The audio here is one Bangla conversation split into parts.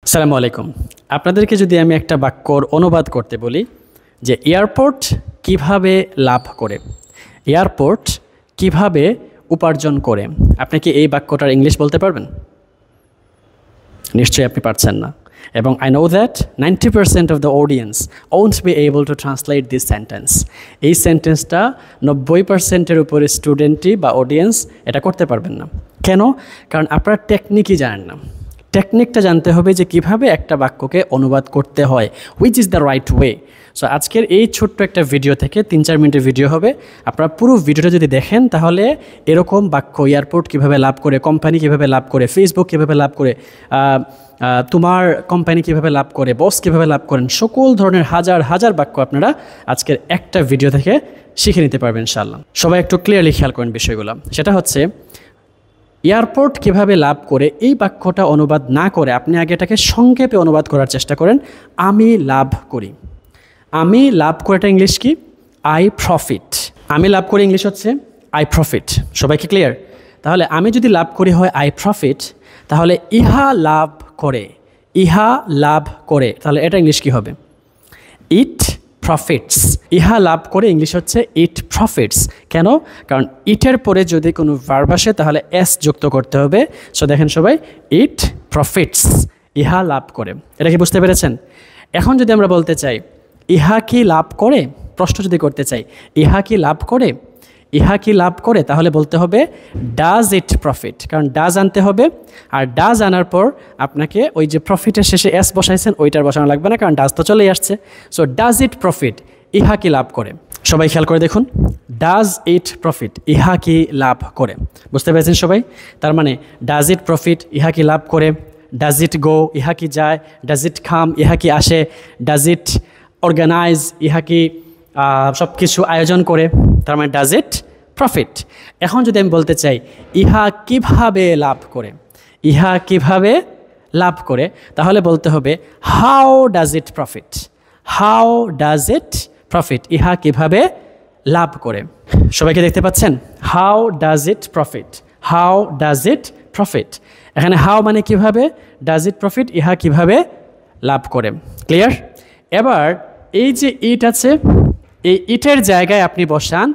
আসসালামু আলাইকুম। আপনাদেরকে যদি আমি একটা বাক্যর অনুবাদ করতে বলি যে এয়ারপোর্ট কিভাবে লাভ করে, এয়ারপোর্ট কিভাবে উপার্জন করে, আপনি কি এই বাক্যটার ইংলিশ বলতে পারবেন? নিশ্চয়ই আপনি পারছেন না। এবং I know that 90% of the audience won't be able to translate this sentence. এই সেন্টেন্সটা 90%-এর উপরে স্টুডেন্টই বা অডিয়েন্স এটা করতে পারবেন না। কেন? কারণ আপনারা টেকনিকই জানেন না। টেকনিকটা জানতে হবে যে কিভাবে একটা বাক্যকে অনুবাদ করতে হয়, which is the right way. So আজকের এই ছোট্ট একটা ভিডিও থেকে 3-4 মিনিটের ভিডিও হবে। আপনারা পুরো ভিডিওটা যদি দেখেন তাহলে এরকম বাক্য, এয়ারপোর্ট কিভাবে লাভ করে, কোম্পানি কিভাবে লাভ করে, ফেসবুক কিভাবে লাভ করে, তোমার কোম্পানি কিভাবে লাভ করে, বস কিভাবে লাভ করেন, সকল ধরনের হাজার হাজার বাক্য আপনারা আজকের একটা ভিডিও থেকে শিখে নিতে পারবেন ইনশাআল্লাহ। সবাই একটু ক্লিয়ারলি খেয়াল করেন বিষয়গুলো। সেটা হচ্ছে এয়ারপোর্ট কিভাবে লাভ করে, এই বাক্যটা অনুবাদ না করে আপনি আগে এটাকে সংক্ষেপে অনুবাদ করার চেষ্টা করেন। আমি লাভ করি। আমি লাভ করে এটা ইংলিশ কি? I profit. আমি লাভ করি ইংলিশ হচ্ছে আই প্রফিট। সবাইকে ক্লিয়ার? তাহলে আমি যদি লাভ করি হয় আই প্রফিট, তাহলে ইহা লাভ করে, ইহা লাভ করে, তাহলে এটা ইংলিশ কি হবে? ইট প্রফিটস। ইহা লাভ করে ইংলিশ হচ্ছে ইট প্রফিটস। কেন? কারণ ইটের পরে যদি কোনো ভার্ব আসে তাহলে এস যুক্ত করতে হবে। সো দেখেন সবাই, ইট প্রফিটস, ইহা লাভ করে। এটা কি বুঝতে পেরেছেন? এখন যদি আমরা বলতে চাই ইহা কি লাভ করে, প্রশ্ন যদি করতে চাই ইহা কি লাভ করে, ইহা কি লাভ করে, তাহলে বলতে হবে ডাজ ইট প্রফিট। কারণ ডাজ আনতে হবে, আর ডাজ আনার পর আপনাকে ওই যে প্রফিটের শেষে এস বসাইছেন ওইটার বসানো লাগবে না, কারণ ডাজ তো চলেই আসছে। সো ডাজ ইট প্রফিট, ইহা কি লাভ করে। সবাই খেয়াল করে দেখুন, ডাজ ইট প্রফিট, ইহা কি লাভ করে। বুঝতে পেরেছেন সবাই? তার মানে ডাজ ইট প্রফিট, ইহা কি লাভ করে, ডাজ ইট গো, ইহা কি যায়, ডাজ ইট কাম, ইহা কি আসে, ডাজ ইট অর্গানাইজ, ইহা কি সব কিছু আয়োজন করে, তার মানে ডাজ ইট প্রফিট। এখন যদি আমি বলতে চাই ইহা কিভাবে লাভ করে, ইহা কিভাবে লাভ করে, তাহলে বলতে হবে how does it profit, how does it profit, ইহা কিভাবে লাভ করে। সবাইকে দেখতে পাচ্ছেন? How does it profit, how does it profit. এখানে হাউ মানে কিভাবে, ডাজ ইট প্রফিট ইহা কিভাবে লাভ করে। ক্লিয়ার? এবার এই যে ইট আছে, এই ইটের জায়গায় আপনি বসান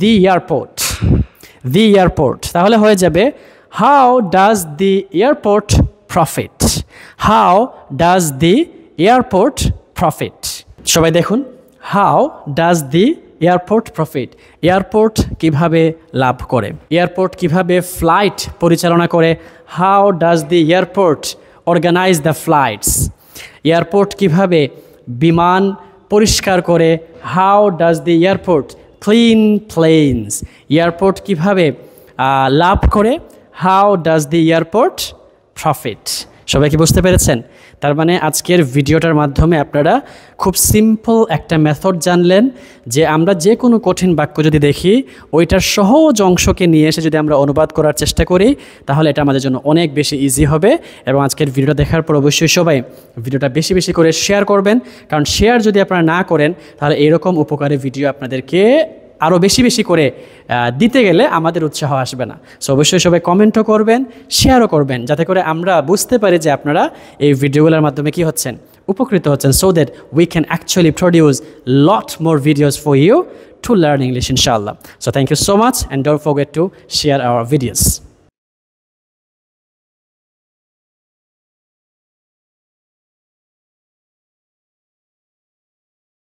দি এয়ারপোর্ট, দি এয়ারপোর্ট, তাহলে হয়ে যাবে how does the airport profit, how does the airport profit. সবাই দেখুন, how does the airport profit, airport কিভাবে লাভ করে, এয়ারপোর্ট কিভাবে ফ্লাইট পরিচালনা করে, how does the airport organise the flights, airport কিভাবে বিমান পরিষ্কার করে, how does the airport clean planes, airport কিভাবে লাভ করে, how does the airport profit. সবাই কি বুঝতে পেরেছেন? তার মানে আজকের ভিডিওটার মাধ্যমে আপনারা খুব সিম্পল একটা মেথড জানলেন যে আমরা যে কোনো কঠিন বাক্য যদি দেখি ওইটার সহজ অংশকে নিয়ে এসে যদি আমরা অনুবাদ করার চেষ্টা করি তাহলে এটা আমাদের জন্য অনেক বেশি ইজি হবে। এবং আজকের ভিডিওটা দেখার পর অবশ্যই সবাই ভিডিওটা বেশি বেশি করে শেয়ার করবেন, কারণ শেয়ার যদি আপনারা না করেন তাহলে এরকম উপকারী ভিডিও আপনাদেরকে আরও বেশি বেশি করে দিতে গেলে আমাদের উৎসাহ আসবে না। সো অবশ্যই সবাই কমেন্টও করবেন, শেয়ারও করবেন, যাতে করে আমরা বুঝতে পারি যে আপনারা এই ভিডিওগুলোর মাধ্যমে কি হচ্ছেন, উপকৃত হচ্ছেন, so that we can actually produce lot more videos for you to learn English inshallah. So thank you so much and don't forget to share our videos.